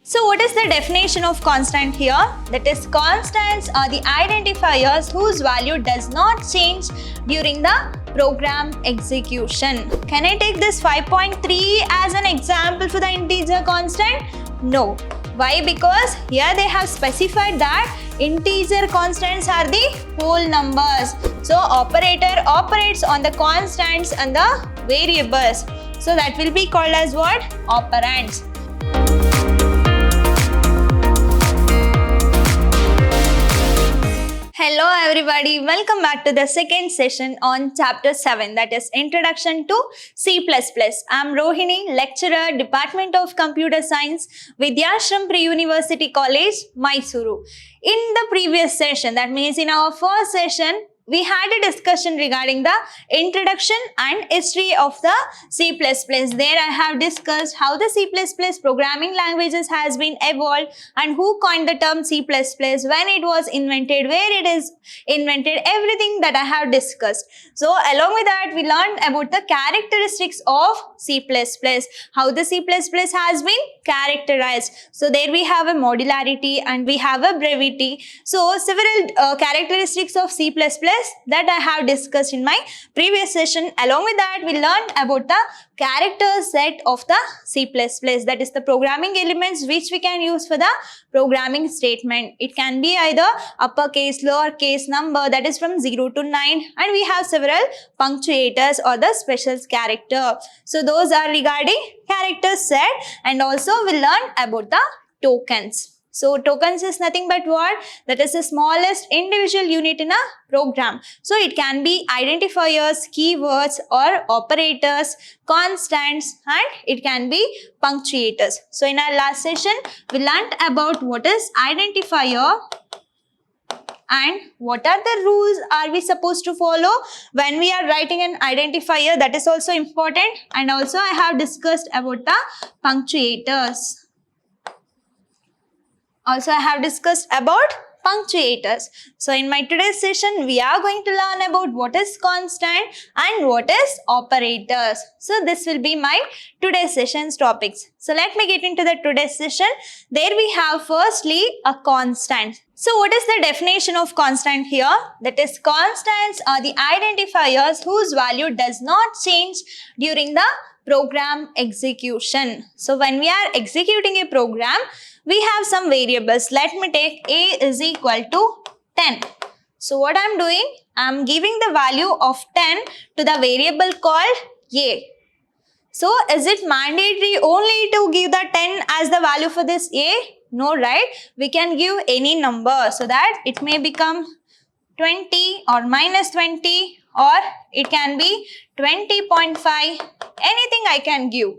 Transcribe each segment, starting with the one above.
So what is the definition of constant here? That is, constants are the identifiers whose value does not change during the program execution. Can I take this 5.3 as an example for the integer constant? No. Why? Because here they have specified that integer constants are the whole numbers. So operator operates on the constants and the variables. So that will be called as what? Operands. Hello everybody, welcome back to the second session on chapter 7, that is Introduction to C++. I'm Rohini, lecturer, Department of Computer Science, Vidyashram Pre-University College, Mysuru. In the previous session, that means in our first session, we had a discussion regarding the introduction and history of the C++. There I have discussed how the C++ programming languages has been evolved and who coined the term C++, when it was invented, where it is invented, everything that I have discussed. So along with that, we learned about the characteristics of C++, how the C++ has been characterized. So there we have a modularity and we have a brevity. So several characteristics of C++ that I have discussed in my previous session. Along with that, we learned about the character set of the C++, that is the programming elements which we can use for the programming statement. It can be either uppercase, lowercase number, that is from 0 to 9, and we have several punctuators or the special character. So those are regarding character set, and also we learned about the tokens. So tokens is nothing but what? That is the smallest individual unit in a program. So it can be identifiers, keywords or operators, constants, and it can be punctuators. So in our last session, we learned about what is identifier and what are the rules are we supposed to follow when we are writing an identifier. That is also important. And also I have discussed about the punctuators. Also, I have discussed about punctuators. So, in my today's session, we are going to learn about what is constant and what is operators. So, this will be my today's session's topics. So, let me get into the today's session. There we have firstly a constant. So, what is the definition of constant here? That is, constants are the identifiers whose value does not change during the program execution. So, when we are executing a program, we have some variables. Let me take a is equal to 10. So what I'm doing, I'm giving the value of 10 to the variable called a. So is it mandatory only to give the 10 as the value for this a? No, right? We can give any number so that it may become 20 or minus 20, or it can be 20.5, anything I can give.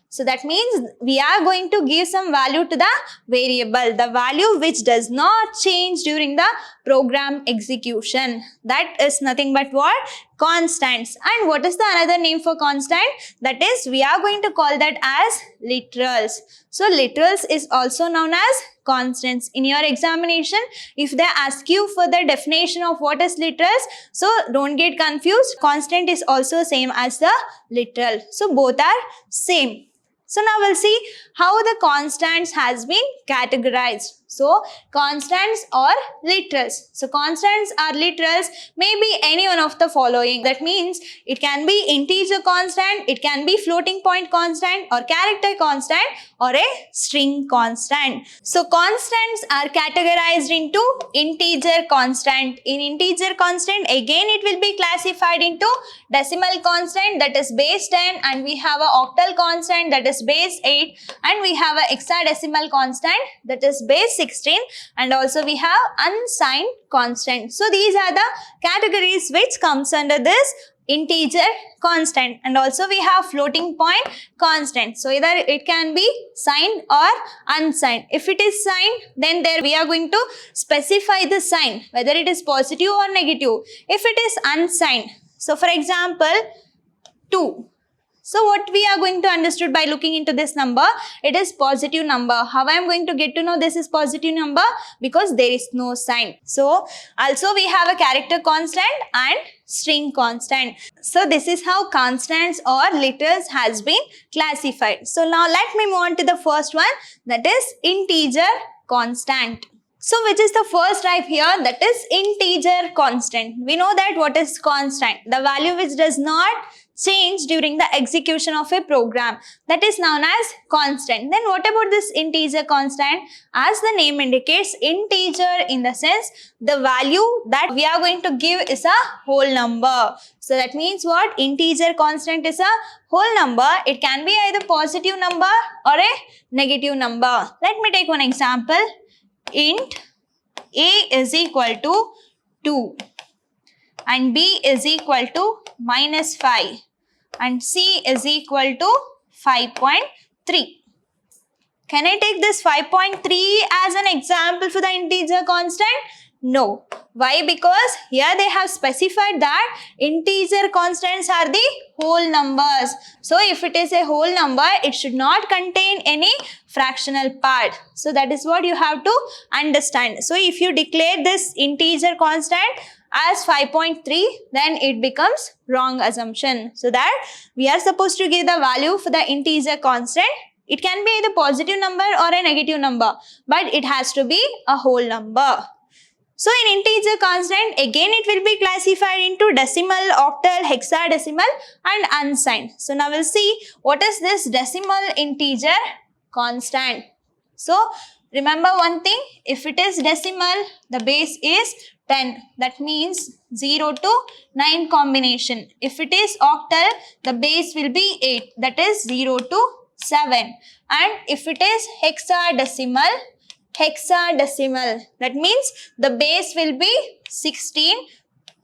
So that means we are going to give some value to the variable, the value which does not change during the program execution. That is nothing but what? Constants. And what is the another name for constant? That is, we are going to call that as literals. So literals is also known as constants. In your examination, if they ask you for the definition of what is literals, so don't get confused. Constant is also same as the literal. So both are same. So now we'll see how the constants has been categorized. So constants or literals. So constants or literals may be any one of the following. That means it can be integer constant, it can be floating point constant or character constant or a string constant. So constants are categorized into integer constant. In integer constant, again it will be classified into decimal constant, that is base 10, and we have a octal constant, that is base 8, and we have a hexadecimal constant, that is base 16, and also we have unsigned constant. So these are the categories which comes under this integer constant, and also we have floating point constant. So either it can be signed or unsigned. If it is signed, then there we are going to specify the sign, whether it is positive or negative. If it is unsigned, so for example 2. So what we are going to understood by looking into this number, it is positive number. How I am going to get to know this is positive number? Because there is no sign. So also we have a character constant and string constant. So this is how constants or letters has been classified. So now let me move on to the first one, that is integer constant. So which is the first type here, that is integer constant. We know that what is constant? The value which does not change during the execution of a program, that is known as constant. Then what about this integer constant? As the name indicates, integer in the sense the value that we are going to give is a whole number. So that means what? Integer constant is a whole number. It can be either positive number or a negative number. Let me take one example. Int a is equal to 2 and b is equal to -5 and c is equal to 5.3. Can I take this 5.3 as an example for the integer constant? No. Why? Because here they have specified that integer constants are the whole numbers. So if it is a whole number, it should not contain any fractional part. So that is what you have to understand. So if you declare this integer constant as 5.3, then it becomes wrong assumption. So that we are supposed to give the value for the integer constant. It can be either positive number or a negative number, but it has to be a whole number. So in integer constant, again it will be classified into decimal, octal, hexadecimal and unsigned. So now we'll see what is this decimal integer constant. So remember one thing, if it is decimal, the base is 10. That means 0 to 9 combination. If it is octal, the base will be 8. That is 0 to 7. And if it is hexadecimal, that means the base will be 16.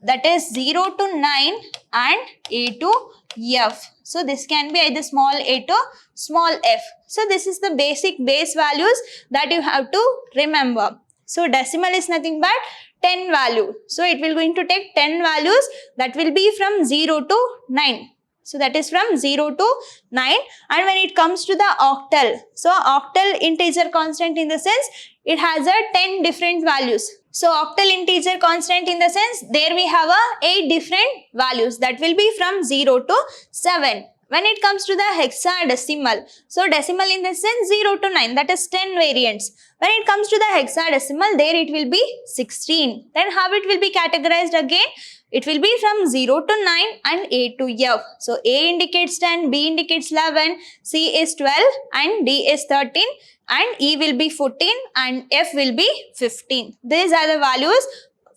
That is 0 to 9 and A to F. So this can be either small a to small f. So this is the basic base values that you have to remember. So decimal is nothing but 10 value. So it will going to take 10 values, that will be from 0 to 9. So that is from 0 to 9. And when it comes to the octal, so octal integer constant in the sense, it has a 10 different values. So octal integer constant in the sense, there we have a 8 different values, that will be from 0 to 7. When it comes to the hexadecimal, so decimal in the sense 0 to 9, that is 10 variants. When it comes to the hexadecimal, there it will be 16. Then how it will be categorized again? It will be from 0 to 9 and A to F. So A indicates 10, B indicates 11, C is 12 and D is 13 and E will be 14 and F will be 15. These are the values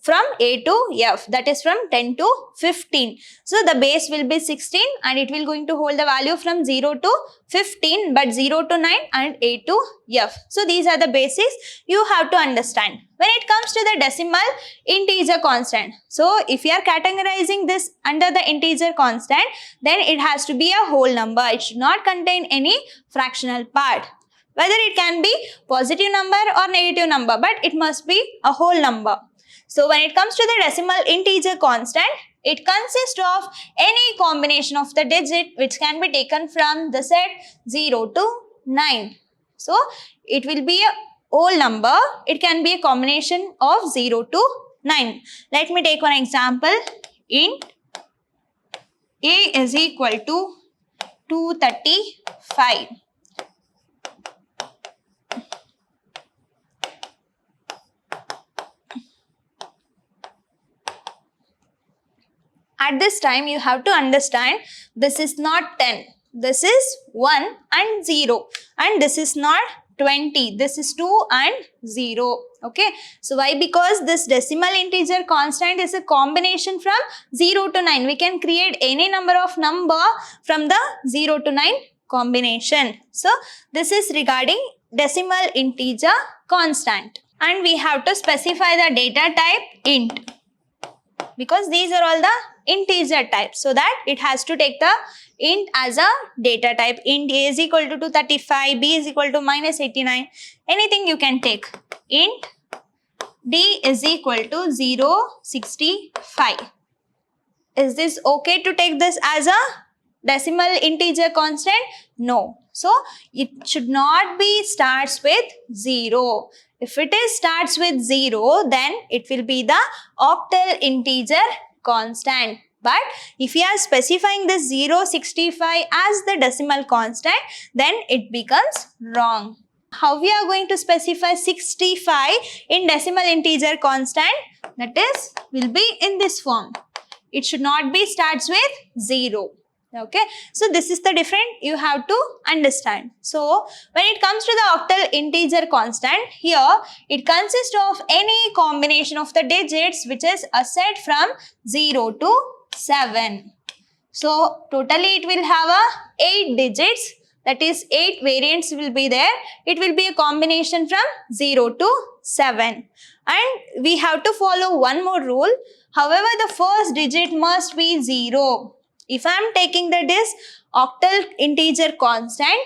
from A to F, that is from 10 to 15. So the base will be 16 and it will going to hold the value from 0 to 15, but 0 to 9 and A to F. So these are the basics you have to understand. When it comes to the decimal integer constant, so if you are categorizing this under the integer constant, then it has to be a whole number. It should not contain any fractional part. Whether it can be positive number or negative number, but it must be a whole number. So when it comes to the decimal integer constant, it consists of any combination of the digit which can be taken from the set 0 to 9. So it will be a whole number. It can be a combination of 0 to 9. Let me take one example. Int a is equal to 235. At this time, you have to understand this is not 10. This is 1 and 0. And this is not 20. This is 2 and 0. Okay. So why? Because this decimal integer constant is a combination from 0 to 9. We can create any number of number from the 0 to 9 combination. So this is regarding decimal integer constant. And we have to specify the data type int, because these are all the integer types, so that it has to take the int as a data type. Int a is equal to 235, b is equal to -89, anything you can take. Int d is equal to 065. Is this okay to take this as a decimal integer constant? No. So it should not be starts with 0. If it is starts with 0, then it will be the octal integer constant. But if we are specifying this 065 as the decimal constant, then it becomes wrong. How we are going to specify 65 in decimal integer constant? That is, will be in this form. It should not be starts with 0. Okay, so this is the difference you have to understand. So when it comes to the octal integer constant, here it consists of any combination of the digits which is a set from 0 to 7. So totally it will have a 8 digits, that is 8 variants will be there. It will be a combination from 0 to 7. And we have to follow one more rule. However, the first digit must be 0. If I am taking this octal integer constant,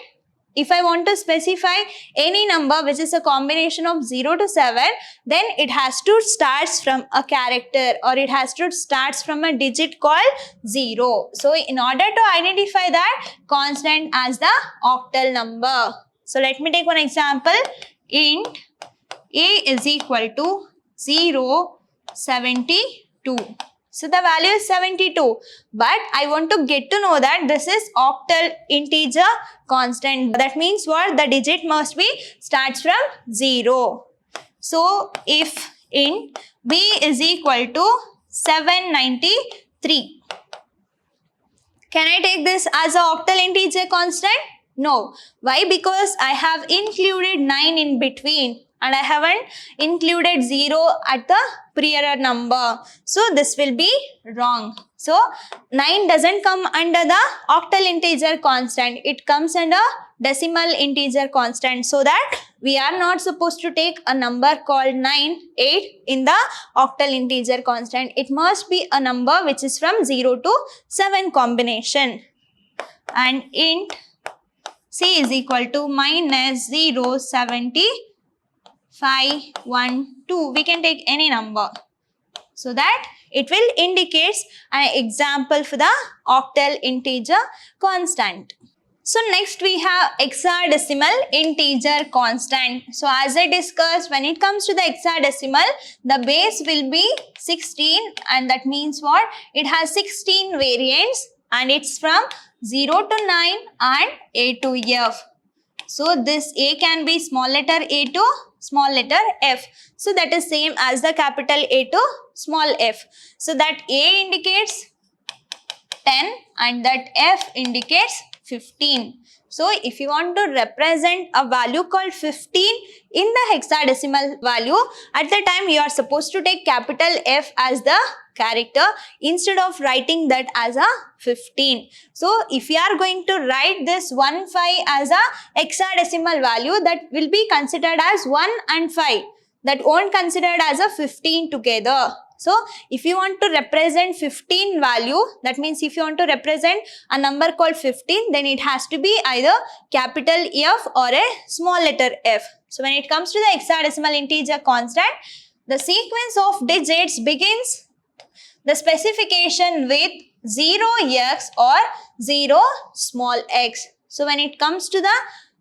if I want to specify any number which is a combination of 0 to 7, then it has to starts from a character, or it has to starts from a digit called 0. So in order to identify that constant as the octal number. So let me take one example. Int a is equal to 072. So the value is 72, but I want to get to know that this is octal integer constant. That means what? The digit must be starts from 0. So if int b is equal to 793, can I take this as an octal integer constant? No. Why? Because I have included 9 in between, and I haven't included 0 at the prior number. So this will be wrong. So 9 doesn't come under the octal integer constant. It comes under decimal integer constant. So that we are not supposed to take a number called 9, 8 in the octal integer constant. It must be a number which is from 0 to 7 combination. And int c is equal to minus 0.7512. We can take any number, so that it will indicate an example for the octal integer constant. So next we have hexadecimal integer constant. So as I discussed, when it comes to the hexadecimal, the base will be 16, and that means what? It has 16 variants, and it's from 0 to 9 and A to F. So this A can be small letter a to small letter f. So that is same as the capital A to small f. So that A indicates 10 and that f indicates 15. So if you want to represent a value called 15 in the hexadecimal value, at the time you are supposed to take capital F as the character instead of writing that as a 15. So if you are going to write this 1, 5 as a hexadecimal value, that will be considered as 1 and 5. That won't considered as a 15 together. So if you want to represent 15 value, that means if you want to represent a number called 15, then it has to be either capital F or a small letter f. So when it comes to the hexadecimal integer constant, the sequence of digits begins the specification with 0x or 0 small x. So when it comes to the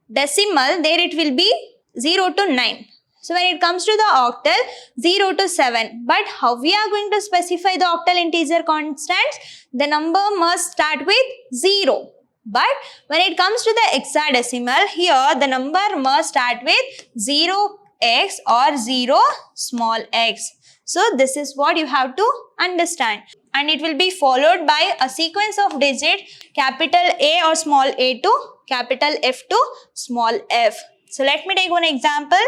decimal, there it will be 0 to 9. So when it comes to the octal, 0 to 7. But how we are going to specify the octal integer constants? The number must start with 0. But when it comes to the hexadecimal, here the number must start with 0x or 0 small x. So this is what you have to understand. And it will be followed by a sequence of digit capital A or small a to capital F to small f. So let me take one example.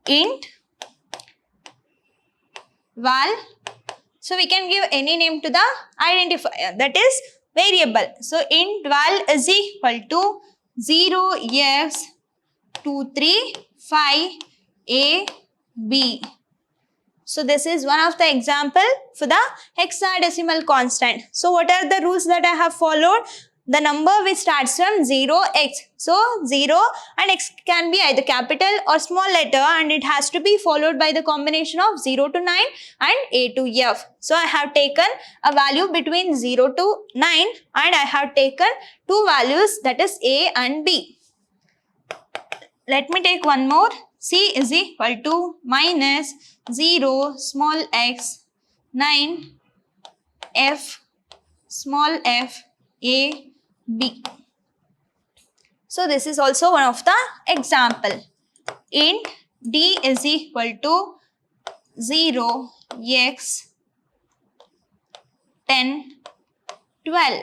Int val. So we can give any name to the identifier, that is variable. So int val is equal to 0x235ab. So this is one of the example for the hexadecimal constant. So what are the rules that I have followed? the number which starts from 0x. So 0 and x can be either capital or small letter, and it has to be followed by the combination of 0 to 9 and A to F. So I have taken a value between 0 to 9 and I have taken two values, that is A and B. Let me take one more. C is equal to minus 0 small x 9 f small f A B. So this is also one of the example. Int D is equal to 0 x 10 12.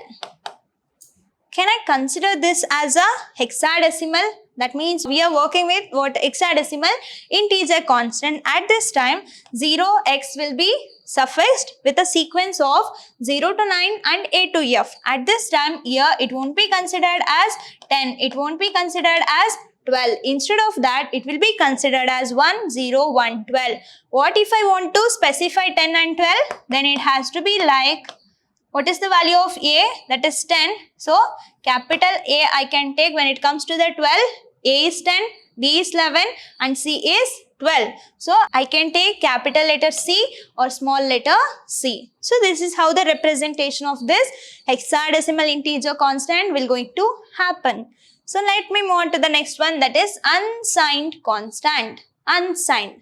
Can I consider this as a hexadecimal? That means we are working with what hexadecimal integer constant. At this time 0x will be suffixed with a sequence of 0 to 9 and A to F. At this time here it won't be considered as 10, it won't be considered as 12. Instead of that it will be considered as 1 0 1 12. What if I want to specify 10 and 12? Then it has to be like, what is the value of A? That is 10. So capital A I can take when it comes to the 12. A is 10, B is 11 and C is 12. So I can take capital letter C or small letter c. So this is how the representation of this hexadecimal integer constant will going to happen. So let me move on to the next one, that is unsigned constant. Unsigned.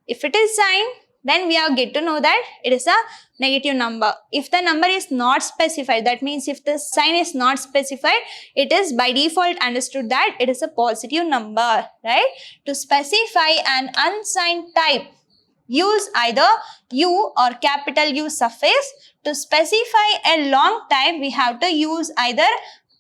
If it is signed, then we are get to know that it is a negative number. If the number is not specified, that means if the sign is not specified, it is by default understood that it is a positive number, right? To specify an unsigned type, use either U or capital U suffix. To specify a long type, we have to use either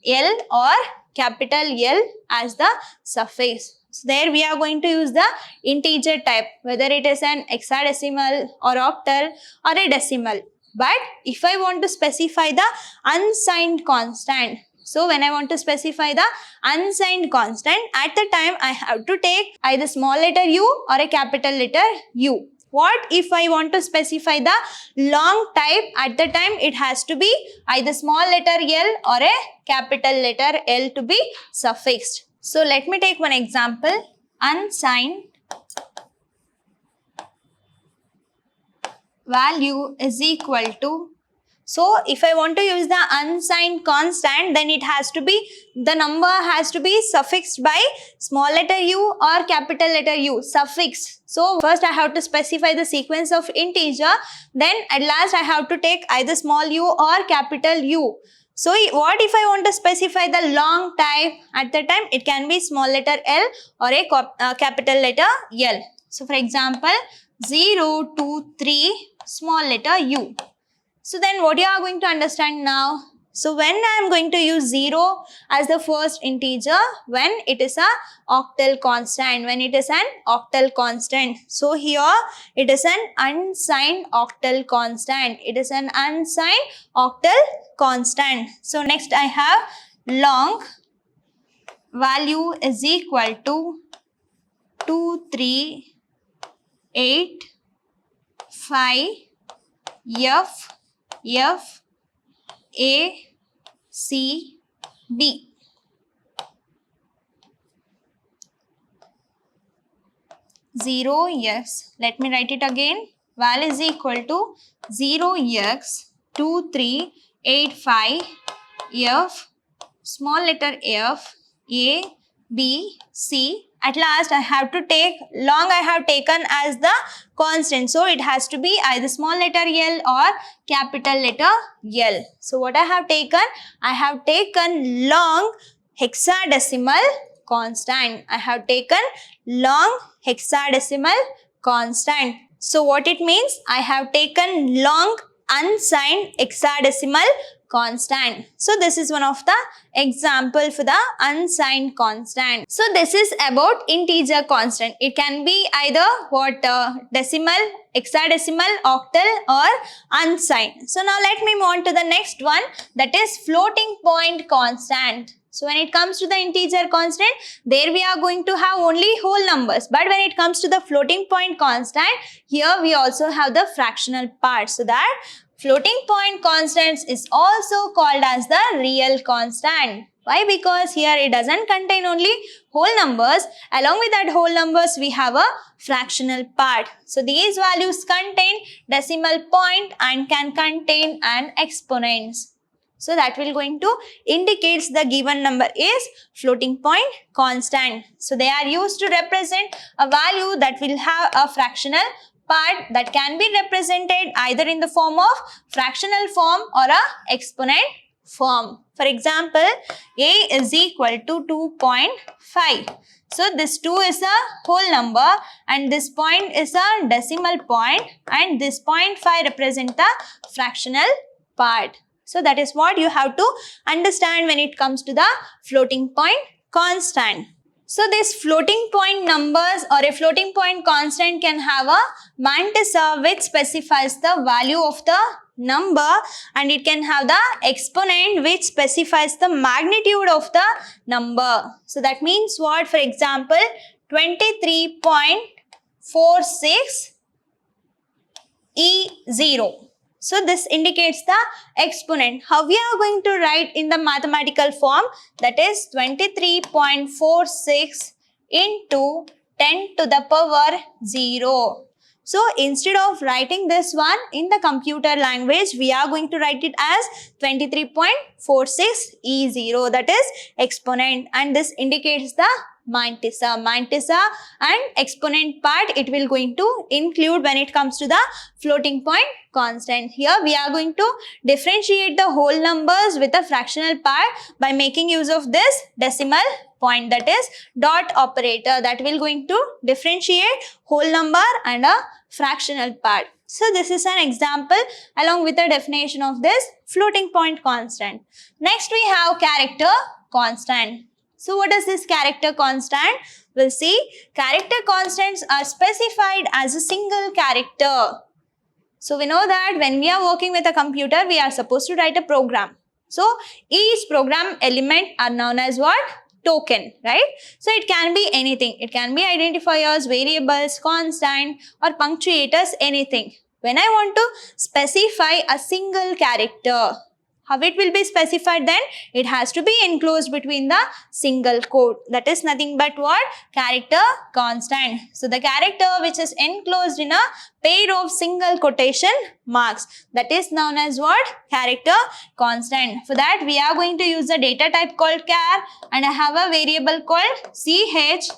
L or capital L as the suffix. So there we are going to use the integer type, whether it is an hexadecimal or octal or a decimal. But if I want to specify the unsigned constant, so when I want to specify the unsigned constant, at the time I have to take either small letter u or a capital letter U. What if I want to specify the long type? At the time it has to be either small letter L or a capital letter L to be suffixed. So let me take one example. Unsigned value is equal to, so if I want to use the unsigned constant, then it has to be, the number has to be suffixed by small letter u or capital letter U, suffix. So first I have to specify the sequence of integer, then at last I have to take either small u or capital U. So what if I want to specify the long type? At the time it can be small letter L or a capital letter L. So for example 0 2 3 small letter U. So then what you are going to understand now? So when I am going to use 0 as the first integer, when it is a octal constant, when it is an octal constant. So here it is an unsigned octal constant. It is an unsigned octal constant. So next I have long value is equal to 2 3 8 5 F F A C B. Zero x, let me write it again. Val is equal to 0x 2 3 8 5 F small letter F A B C. At last I have to take long, I have taken as the constant. So it has to be either small letter L or capital letter L. So what I have taken? I have taken long hexadecimal constant. I have taken long hexadecimal constant. So what it means? I have taken long unsigned hexadecimal constant. So this is one of the example for the unsigned constant. So this is about integer constant. It can be either what decimal, hexadecimal, octal or unsigned. So now let me move on to the next one, that is floating point constant. So when it comes to the integer constant, there we are going to have only whole numbers. But when it comes to the floating point constant, here we also have the fractional part. So that Floating point constants is also called as the real constant. Why? Because here it doesn't contain only whole numbers. Along with that whole numbers, we have a fractional part. So these values contain decimal point and can contain an exponents. So that will going to indicates the given number is floating point constant. So they are used to represent a value that will have a fractional part that can be represented either in the form of fractional form or a exponent form. For example, a is equal to 2.5. So this 2 is a whole number and this point is a decimal point and this 0.5 represent the fractional part. So that is what you have to understand when it comes to the floating point constant. So these floating point numbers or a floating point constant can have a mantissa which specifies the value of the number, and it can have the exponent which specifies the magnitude of the number. So that means what? For example, 23.46 E0. So this indicates the exponent. How we are going to write in the mathematical form? That is 23.46 into 10 to the power 0. So instead of writing this one in the computer language, we are going to write it as 23.46 E0, that is exponent, and this indicates the mantissa. Mantissa and exponent part it will going to include when it comes to the floating point constant. Here we are going to differentiate the whole numbers with a fractional part by making use of this decimal point, that is dot operator, that will going to differentiate whole number and a fractional part. So this is an example along with the definition of this floating point constant. Next we have character constant. So what is this character constant? We'll see. Character constants are specified as a single character. So we know that when we are working with a computer, we are supposed to write a program. So each program element are known as what? Token, right? So it can be anything. It can be identifiers, variables, constant or punctuators, anything. When I want to specify a single character, how it will be specified then? It has to be enclosed between the single quote. That is nothing but what? Character constant. So the character which is enclosed in a pair of single quotation marks, that is known as what? Character constant. For that we are going to use the data type called char, and I have a variable called ch.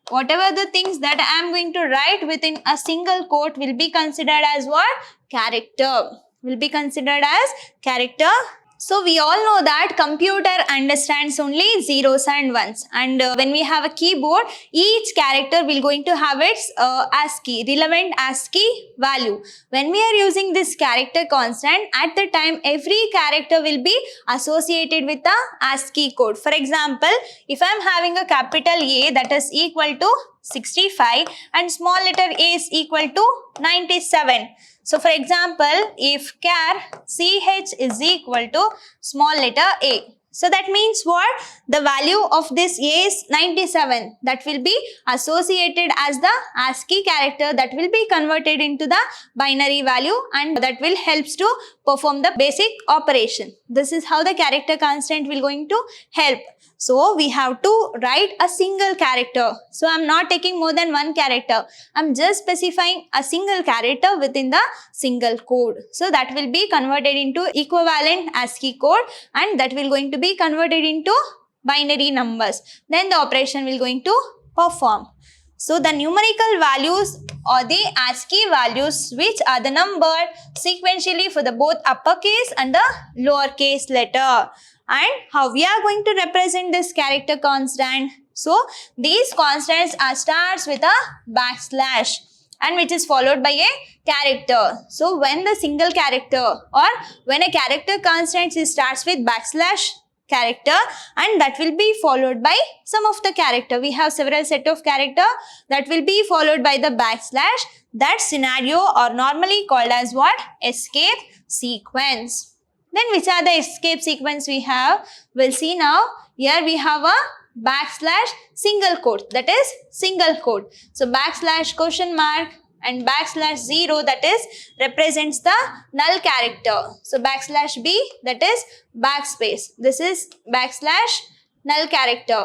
Whatever the things that I am going to write within a single quote will be considered as what? Character. Will be considered as character. So we all know that computer understands only zeros and ones, and when we have a keyboard, each character will going to have its ASCII, relevant ASCII value. When we are using this character constant, at the time every character will be associated with the ASCII code. For example, if I am having a capital A that is equal to 65 and small letter a is equal to 97. So for example, if char ch is equal to small letter a, so that means what? The value of this a is 97. That will be associated as the ASCII character that will be converted into the binary value, and that will helps to perform the basic operation. This is how the character constant will going to help. So we have to write a single character. So I'm not taking more than one character. I'm just specifying a single character within the single code. So that will be converted into equivalent ASCII code, and that will going to be converted into binary numbers. Then the operation will going to perform. So the numerical values or the ASCII values which are the numbered sequentially for the both uppercase and the lowercase letter. And how we are going to represent this character constant? So these constants are starts with a backslash and which is followed by a character. So when the single character or when a character constant starts with backslash character and that will be followed by some of the character. We have several set of character that will be followed by the backslash. That scenario are normally called as what? Escape sequence. Then which are the escape sequence we have? We'll see now. Here we have a backslash single quote, that is single quote. So backslash question mark, and backslash 0 that is represents the null character. So backslash b that is backspace. This is backslash null character.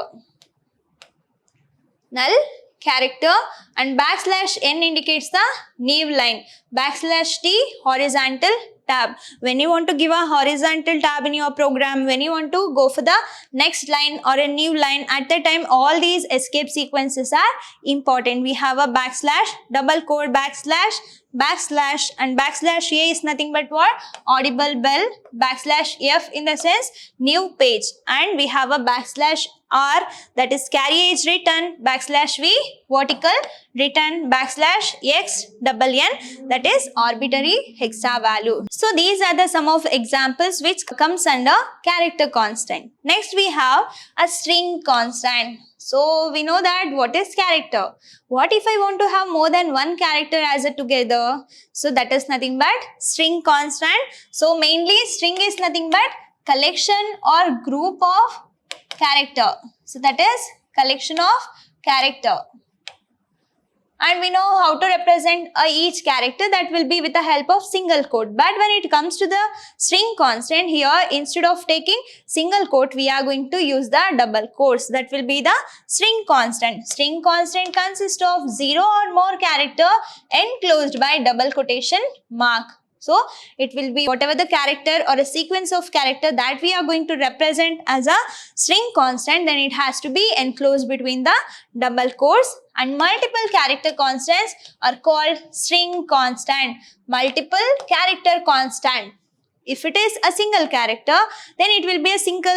Null character, and backslash n indicates the naive line. Backslash t horizontal tab. When you want to give a horizontal tab in your program, when you want to go for the next line or a new line, at the time all these escape sequences are important. We have a backslash, double quote, backslash, backslash, and backslash a is nothing but what? Audible bell, backslash f in the sense new page, and we have a backslash r that is carry age return, backslash v vertical return, backslash x double n that is arbitrary hexa value. So these are the some of examples which comes under character constant. Next we have a string constant. So we know that what is character. What if I want to have more than one character as a together? So that is nothing but string constant. So mainly string is nothing but collection or group of character. So that is collection of character. And we know how to represent each character, that will be with the help of single quote. But when it comes to the string constant, here instead of taking single quote, we are going to use the double quotes. That will be the string constant. String constant consists of 0 or more character enclosed by double quotation mark. So it will be whatever the character or a sequence of character that we are going to represent as a string constant, then it has to be enclosed between the double quotes. And multiple character constants are called string constant. Multiple character constant. If it is a single character, then it will be a single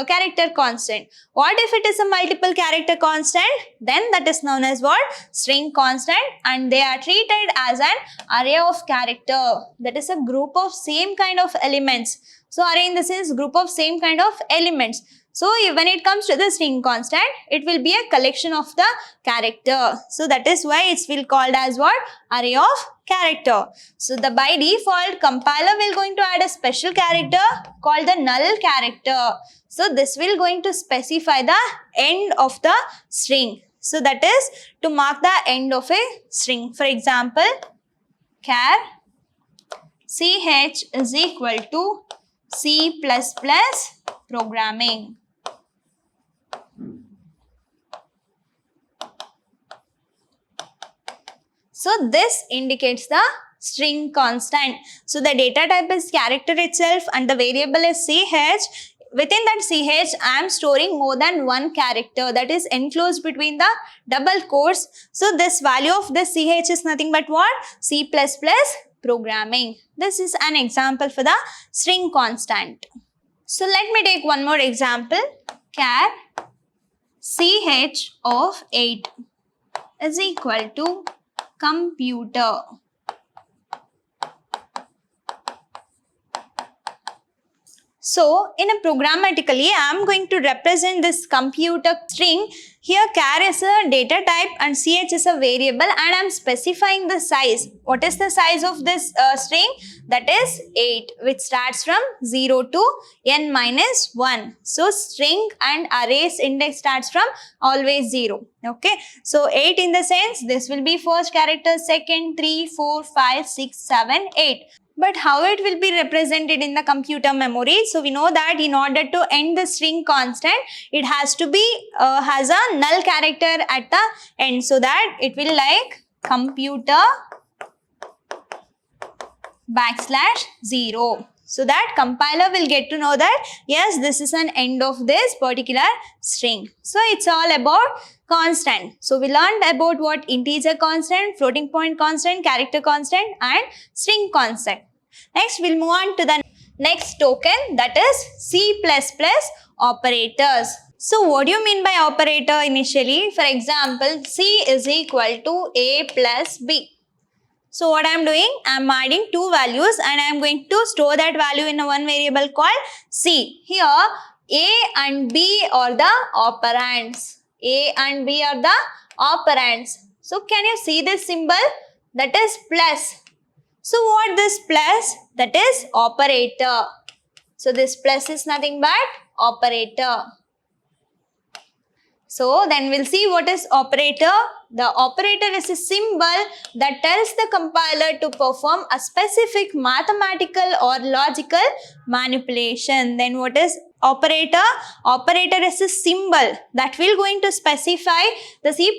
character constant. What if it is a multiple character constant? Then that is known as what? String constant, and they are treated as an array of character. That is a group of same kind of elements. So array in the sense group of same kind of elements. So when it comes to the string constant, it will be a collection of the character. So that is why it's will called as what? Array of character. So the by default compiler will going to add a special character called the null character. So this will going to specify the end of the string. So that is to mark the end of a string. For example, char ch is equal to C++ programming. So this indicates the string constant. So the data type is character itself and the variable is ch. Within that ch, I am storing more than one character that is enclosed between the double quotes. So this value of this ch is nothing but what? C++ programming. This is an example for the string constant. So let me take one more example. Char ch of 8 is equal to computer. So in a programmatically, I am going to represent this computer string. Here char is a data type and ch is a variable, and I am specifying the size. What is the size of this string? That is 8, which starts from 0 to n minus 1. So string and arrays index starts from always 0. Okay. So 8 in the sense this will be first character, second, 3, 4, 5, 6, 7, 8. But how it will be represented in the computer memory? So we know that in order to end the string constant, it has to be has a null character at the end, so that it will like computer \0. So that compiler will get to know that yes, this is an end of this particular string. So it's all about constant. So we learned about what integer constant, floating point constant, character constant and string constant. Next we'll move on to the next token, that is C++ operators. So what do you mean by operator initially? For example, C is equal to A plus B. So what I am doing? I am adding two values and I am going to store that value in a one variable called C. Here A and B are the operands. A and B are the operands. So can you see this symbol? That is plus. So what this plus? That is operator. So this plus is nothing but operator. So then we'll see what is operator. The operator is a symbol that tells the compiler to perform a specific mathematical or logical manipulation. Then what is operator? Operator is a symbol that will going to specify the C++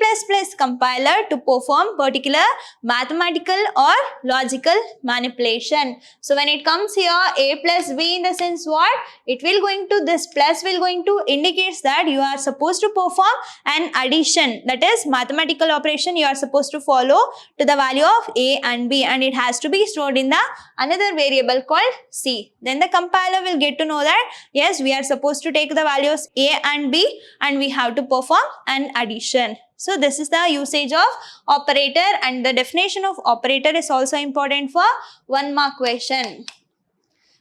compiler to perform particular mathematical or logical manipulation. So when it comes here A plus B, in the sense what? It will going to, this plus will going to indicates that you are supposed to perform an addition, that is mathematical operation you are supposed to follow to the value of A and B, and it has to be stored in the another variable called C. Then the compiler will get to know that yes, we are supposed to take the values A and B and we have to perform an addition. So this is the usage of operator, and the definition of operator is also important for 1 mark question.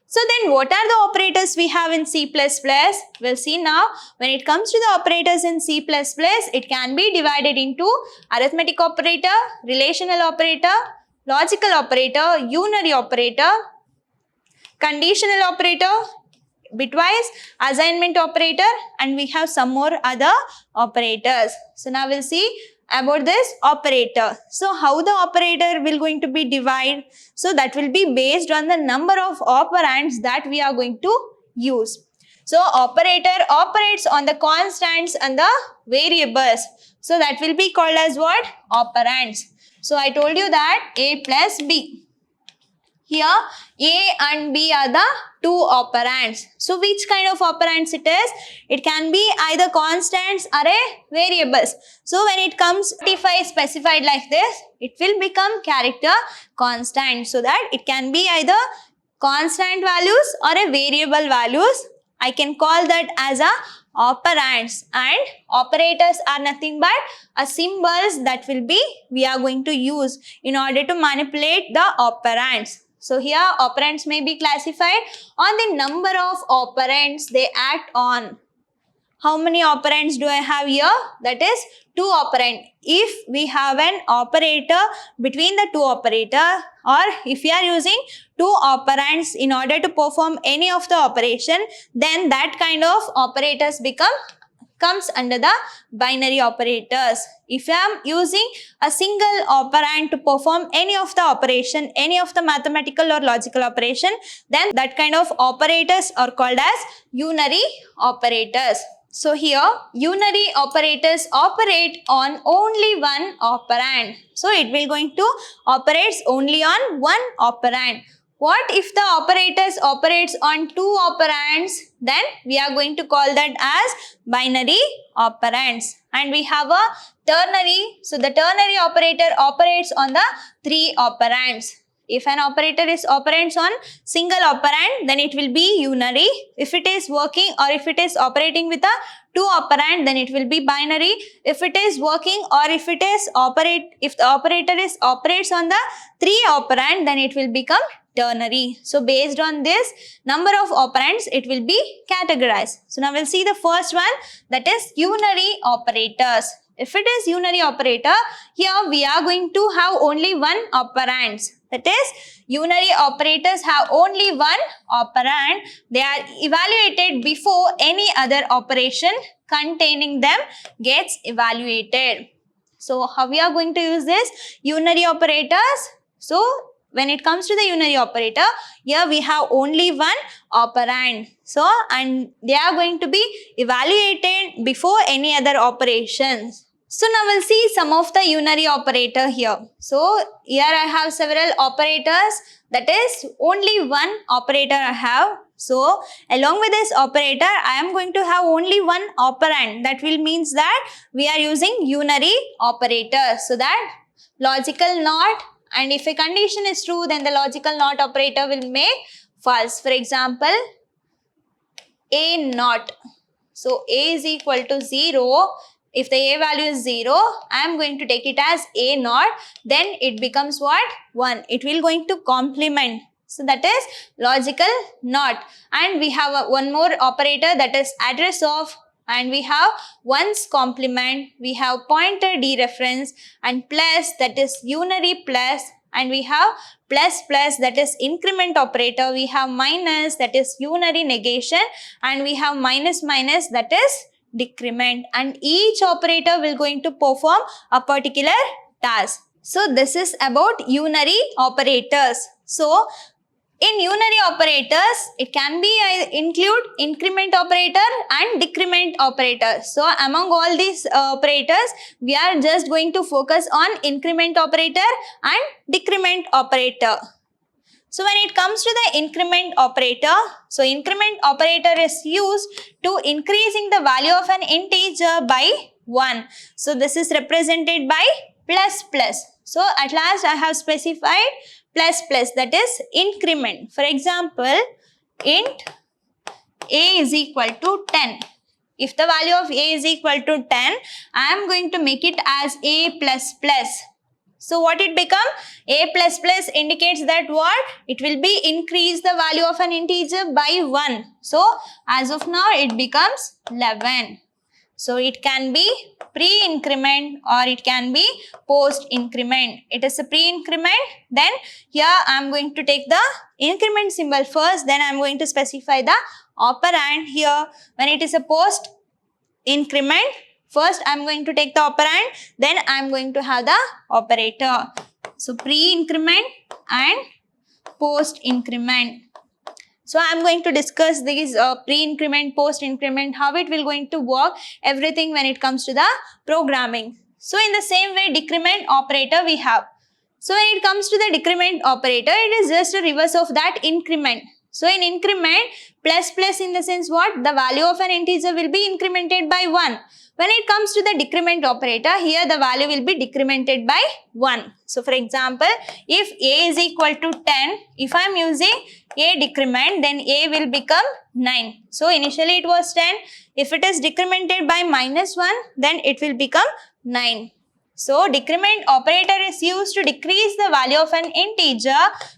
So then what are the operators we have in C++? We'll see now. When it comes to the operators in C++, it can be divided into arithmetic operator, relational operator, logical operator, unary operator, conditional operator, bitwise assignment operator, and we have some more other operators. So now we'll see about this operator. So how the operator will going to be divided? So that will be based on the number of operands that we are going to use. So operator operates on the constants and the variables. So that will be called as what? Operands. So I told you that A plus B. Here A and B are the 2 operands. So which kind of operands it is? It can be either constants or a variables. So when it comes specified like this, it will become character constant, so that it can be either constant values or a variable values. I can call that as a operands, and operators are nothing but symbols that we are going to use in order to manipulate the operands. So here operands may be classified on the number of operands they act on. How many operands do I have here? That is 2 operand. If we have an operator between the 2 operator, or if we are using 2 operands in order to perform any of the operation, then that kind of operators comes under the binary operators. If I am using a single operand to perform any of the operation, any of the mathematical or logical operation, then that kind of operators are called as unary operators. So here unary operators operate on only one operand. So it will going to operates only on one operand. What if the operators operates on 2 operands? Then we are going to call that as binary operands. And we have a ternary. So the ternary operator operates on the 3 operands. If an operator is operates on single operand, then it will be unary. If it is working or if it is operating with a 2 operand, then it will be binary. If it is working or if it is if the operator is operates on the 3 operand, then it will become ternary. So based on this number of operands, it will be categorized. So now we'll see the first one, that is unary operators. If it is unary operator, here we are going to have only one operands. That is, unary operators have only one operand. They are evaluated before any other operation containing them gets evaluated. So how we are going to use this unary operators? So when it comes to the unary operator, here we have only one operand. So, and they are going to be evaluated before any other operations. So now we'll see some of the unary operator here. So here I have several operators, that is only one operator I have. So along with this operator, I am going to have only one operand. That will means that we are using unary operator. So that logical NOT, and if a condition is true, then the logical NOT operator will make false. For example, A naught. So A is equal to 0. If the A value is 0, I am going to take it as A naught. Then it becomes what? 1. It will going to complement. So that is logical NOT. And we have one more operator, that is address of. And we have ones complement, we have pointer dereference, and plus, that is unary plus, and we have plus plus, that is increment operator, we have minus, that is unary negation, and we have minus minus, that is decrement, and each operator will going to perform a particular task. So this is about unary operators. So in unary operators, it can be include increment operator and decrement operator. So among all these operators, we are just going to focus on increment operator and decrement operator. So when it comes to the increment operator, so increment operator is used to increasing the value of an integer by 1. So this is represented by plus plus. So at last I have specified plus plus, that is increment. For example, int a is equal to 10. If the value of a is equal to 10, I am going to make it as a plus plus. So what it become? A plus plus indicates that what? It will be increase the value of an integer by 1. So as of now it becomes 11. So it can be pre-increment or it can be post-increment. It is a pre-increment. Then here I am going to take the increment symbol first. Then I am going to specify the operand here. When it is a post-increment, first I am going to take the operand. Then I am going to have the operator. So pre-increment and post-increment. So I am going to discuss these pre-increment, post-increment, how it will going to work, everything when it comes to the programming. So in the same way, decrement operator we have. So when it comes to the decrement operator, it is just a reverse of that increment. So in increment, plus plus in the sense what? The value of an integer will be incremented by 1. When it comes to the decrement operator, here the value will be decremented by 1. So for example, if a is equal to 10, if I am using a decrement, then a will become 9. So initially it was 10. If it is decremented by minus 1, then it will become 9. So decrement operator is used to decrease the value of an integer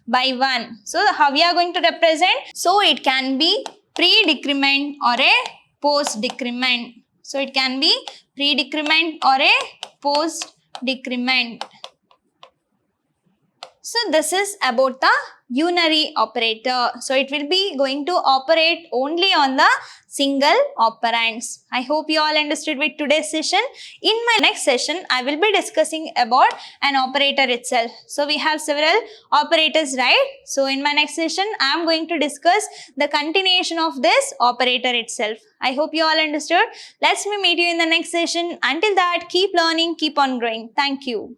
by 1. So how we are going to represent? So it can be pre-decrement or a post-decrement. So it can be pre-decrement or a post-decrement. So this is about the unary operator. So it will be going to operate only on the single operands. I hope you all understood with today's session. In my next session, I will be discussing about an operator itself. So we have several operators, right? So in my next session, I am going to discuss the continuation of this operator itself. I hope you all understood. Let's meet you in the next session. Until that, keep learning, keep on growing. Thank you.